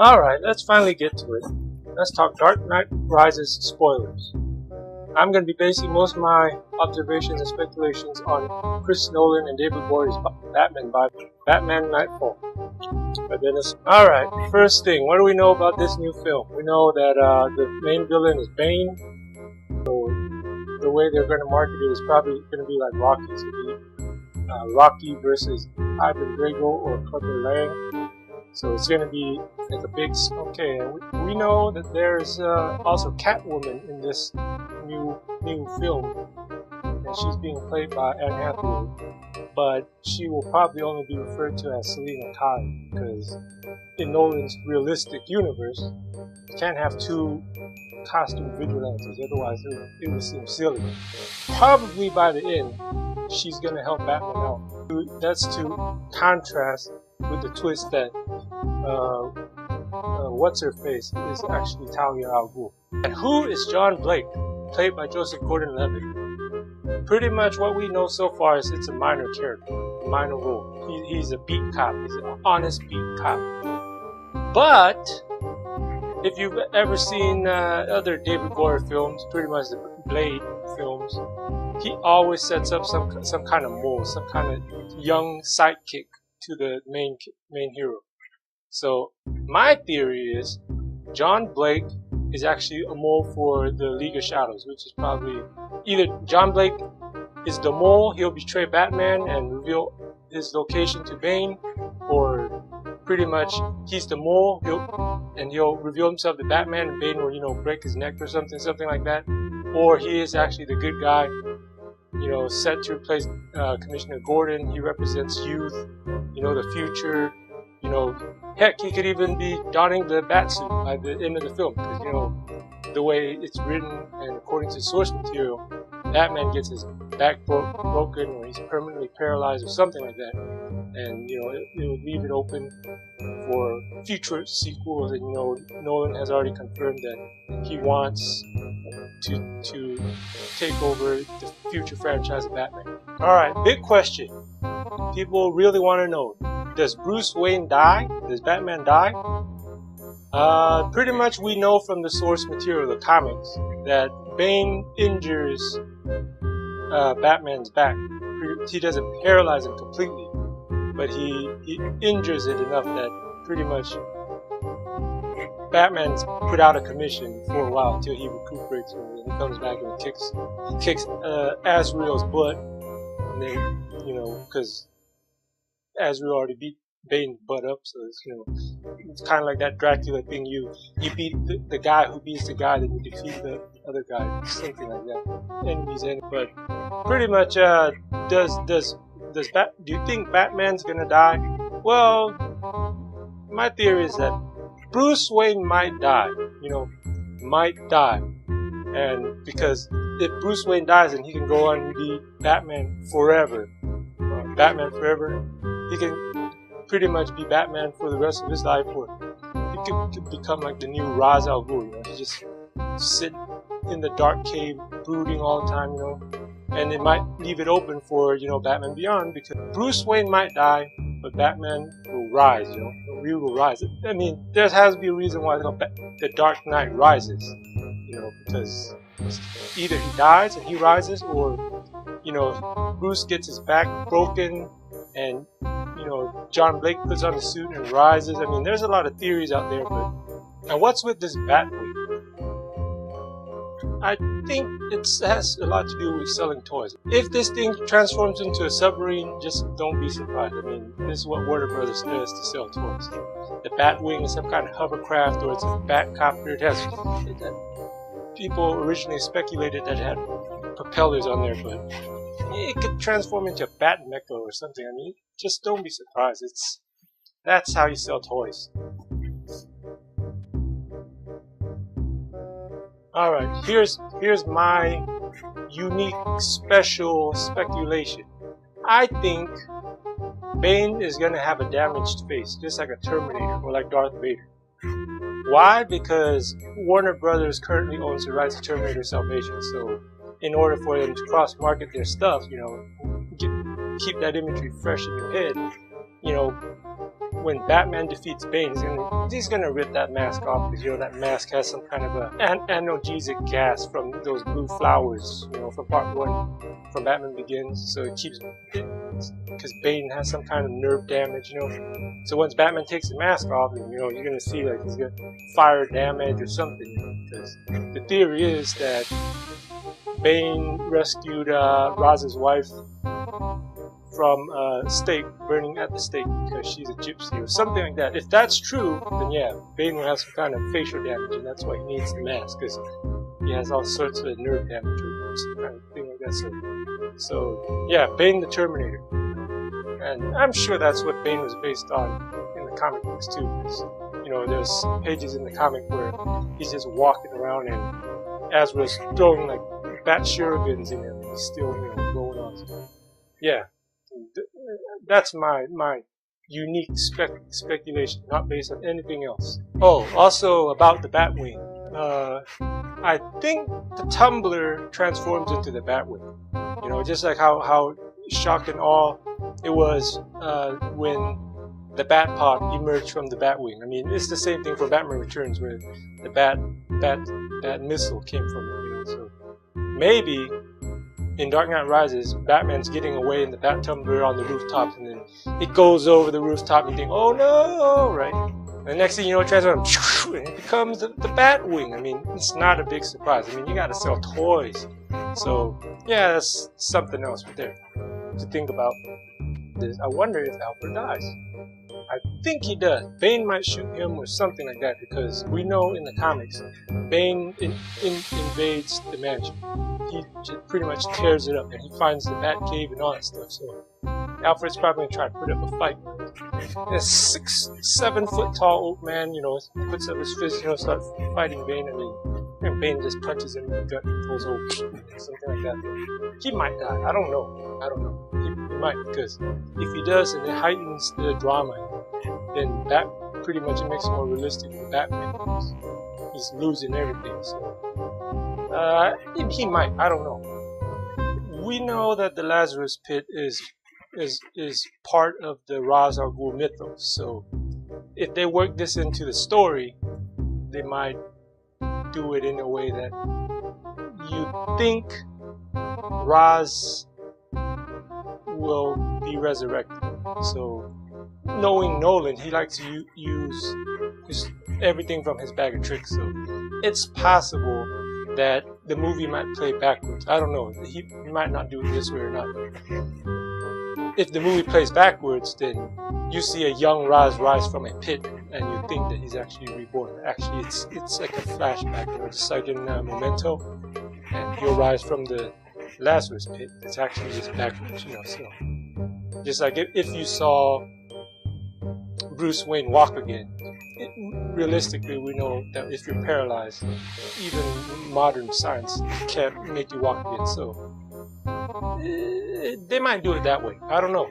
Alright, let's finally get to it. Let's talk Dark Knight Rises spoilers. I'm going to be basing most of my observations and speculations on Chris Nolan and David Boyer's Batman by Batman Nightfall. My goodness. Alright, first thing, what do we know about this new film? We know that the main villain is Bane. So the way they're going to market it is probably going to be like Rocky. It's going to be Rocky versus Ivan Drago or Clubber Lang. So it's going to be like a big... Okay, and we know that there's also Catwoman in this new film. And she's being played by Anne Hathaway. But she will probably only be referred to as Selina because in Nolan's realistic universe, you can't have two costume vigilantes, otherwise it would seem silly. Probably by the end, she's going to help Batman out. That's to contrast with the twist that what's-her-face is actually Talia al Ghul. And who is John Blake, played by Joseph Gordon-Levitt? Pretty much what we know so far is it's a minor character, a minor role. He's a beat cop, he's an honest beat cop. But if you've ever seen other David Goyer films, pretty much the Blade films, he always sets up some kind of mole, some kind of young sidekick to the main hero. So my theory is John Blake is actually a mole for the League of Shadows, which is probably either John Blake is the mole, he'll betray Batman and reveal his location to Bane, or pretty much he's the mole, he'll reveal himself to Batman and Bane will, break his neck or something like that. Or he is actually the good guy, set to replace Commissioner Gordon. He represents youth, the future, heck, he could even be donning the Batsuit by the end of the film, because, the way it's written and according to source material, Batman gets his back broken or he's permanently paralyzed or something like that. And, it would leave it open for future sequels. And, Nolan has already confirmed that he wants to take over the future franchise of Batman. Alright, big question. People really want to know. Does Bruce Wayne die? Does Batman die? Pretty much we know from the source material, the comics, that Bane injures Batman's back. He doesn't paralyze him completely, but he injures it enough that pretty much Batman's put out of commission for a while until he recuperates, and then he comes back and kicks Azrael's butt, and then, because Azrael already beat Bane's butt up, so it's kind of like that Dracula thing. You beat the guy who beats the guy, then you defeat the other guy, something like that. Enemies in it, but pretty much, do you think Batman's gonna die? Well, my theory is that Bruce Wayne might die, and because if Bruce Wayne dies, then he can go on and be Batman forever. He can pretty much be Batman for the rest of his life, or he could become like the new Ra's al Ghul. He just sit in the dark cave brooding all the time, and it might leave it open for Batman Beyond, because Bruce Wayne might die, but Batman will rise. He will rise. I mean, there has to be a reason why the Dark Knight rises. Because either he dies and he rises, or Bruce gets his back broken and John Blake puts on the suit and rises. I mean, there's a lot of theories out there, but now what's with this Batwing? I think it has a lot to do with selling toys. If this thing transforms into a submarine, just don't be surprised. I mean, this is what Warner Brothers does to sell toys. The Batwing is some kind of hovercraft, or it's a Batcopter. People originally speculated that it had propellers on there, but it could transform into a Bat Mecha or something. I mean, just don't be surprised. That's how you sell toys. Alright, here's my unique, special speculation. I think Bane is gonna have a damaged face, just like a Terminator or like Darth Vader. Why? Because Warner Brothers currently owns the rights to Terminator Salvation, so in order for them to cross-market their stuff, keep that imagery fresh in your head, when Batman defeats Bane, he's gonna rip that mask off, because, you know, that mask has some kind of an analgesic gas from those blue flowers, you know, from part 1, from Batman Begins. So it keeps, because Bane has some kind of nerve damage, you know. So once Batman takes the mask off, you know, you're gonna see like he's got fire damage or something, you know, because the theory is that Bane rescued Raz's wife from a stake, burning at the stake because she's a gypsy or something like that. If that's true, then yeah, Bane will have some kind of facial damage, and that's why he needs the mask, because he has all sorts of nerve damage or some kind of thing like that. So yeah, Bane the Terminator. And I'm sure that's what Bane was based on in the comic books too. You know, there's pages in the comic where he's just walking around and Azrael's throwing like bat shurikens in him, and he's still, you know, going on. So, yeah, that's my unique speculation, not based on anything else. Oh, also about the Batwing. I think the tumbler transforms into the Batwing. You know, just like how shock and awe it was when the Batpod emerged from the Batwing. I mean, it's the same thing for Batman Returns, where the bat missile came from it. You know, so maybe in Dark Knight Rises, Batman's getting away in the Bat Tumbler on the rooftop, and then it goes over the rooftop, and you think, oh no, right? And the next thing you know, it transforms, and it becomes the Batwing. I mean, it's not a big surprise. I mean, you gotta sell toys. So, yeah, that's something else right there to think about. I wonder if Alfred dies. I think he does. Bane might shoot him or something like that, because we know in the comics, Bane invades the mansion. He just pretty much tears it up, and he finds the Batcave and all that stuff. So Alfred's probably gonna try to put up a fight. And a 6'7" tall old man, you know, puts up his fist, you know, starts fighting Bane. I mean, Bane just punches him in the gut and goes over, something like that. He might die. I don't know. He might, because if he does, and it heightens the drama, then that pretty much makes it more realistic for Batman, because he's losing everything. So he might. I don't know. We know that the Lazarus Pit is part of the Ra's al Ghul mythos. So if they work this into the story, they might do it in a way that you think Ra's will be resurrected. So knowing Nolan, he likes to use everything from his bag of tricks. So it's possible that the movie might play backwards. I don't know. He might not do it this way or not. If the movie plays backwards, then you see a young Raz rise from a pit, and you think that he's actually reborn. Actually, it's like a flashback, you know, just like in Memento, and he'll rise from the Lazarus Pit. It's actually just backwards, you know. So just like if you saw Bruce Wayne walk again, realistically, we know that if you're paralyzed, even modern science can't make you walk again. So they might do it that way. I don't know.